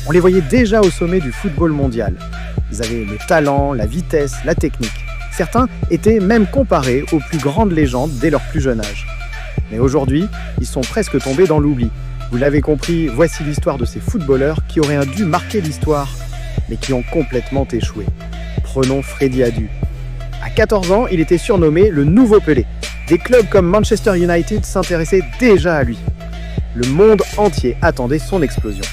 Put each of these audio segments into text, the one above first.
On les voyait déjà au sommet du football mondial. Ils avaient le talent, la vitesse, la technique. Certains étaient même comparés aux plus grandes légendes dès leur plus jeune âge. Mais aujourd'hui, ils sont presque tombés dans l'oubli. Vous l'avez compris, voici l'histoire de ces footballeurs qui auraient dû marquer l'histoire, mais qui ont complètement échoué. Prenons Freddy Adu. À 14 ans, il était surnommé le nouveau Pelé. Des clubs comme Manchester United s'intéressaient déjà à lui. Le monde entier attendait son explosion.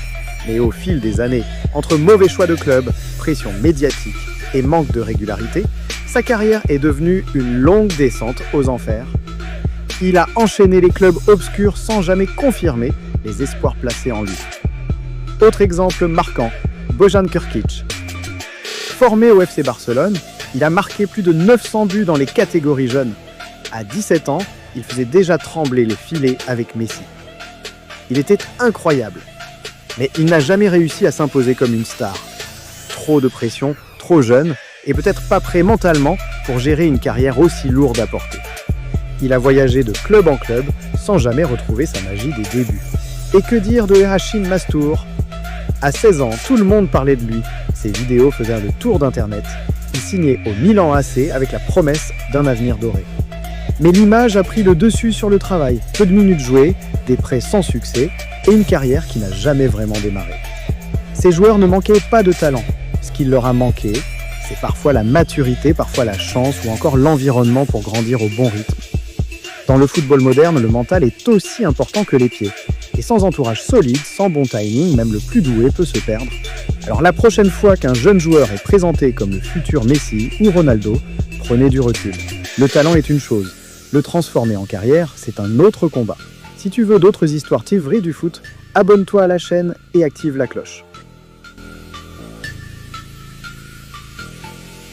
Mais au fil des années, entre mauvais choix de club, pression médiatique et manque de régularité, sa carrière est devenue une longue descente aux enfers. Il a enchaîné les clubs obscurs sans jamais confirmer les espoirs placés en lui. Autre exemple marquant, Bojan Krkić. Formé au FC Barcelone, il a marqué plus de 900 buts dans les catégories jeunes. À 17 ans, il faisait déjà trembler les filets avec Messi. Il était incroyable, mais il n'a jamais réussi à s'imposer comme une star. Trop de pression, trop jeune, et peut-être pas prêt mentalement pour gérer une carrière aussi lourde à porter. Il a voyagé de club en club sans jamais retrouver sa magie des débuts. Et que dire de Erachim Mastour ? À 16 ans, tout le monde parlait de lui. Ses vidéos faisaient le tour d'internet. Il signait au Milan AC avec la promesse d'un avenir doré. Mais l'image a pris le dessus sur le travail. Peu de minutes jouées, des prêts sans succès et une carrière qui n'a jamais vraiment démarré. Ces joueurs ne manquaient pas de talent. Ce qui leur a manqué, c'est parfois la maturité, parfois la chance ou encore l'environnement pour grandir au bon rythme. Dans le football moderne, le mental est aussi important que les pieds. Et sans entourage solide, sans bon timing, même le plus doué peut se perdre. Alors la prochaine fois qu'un jeune joueur est présenté comme le futur Messi ou Ronaldo, prenez du recul. Le talent est une chose, le transformer en carrière, c'est un autre combat. Si tu veux d'autres histoires vraies du foot, abonne-toi à la chaîne et active la cloche.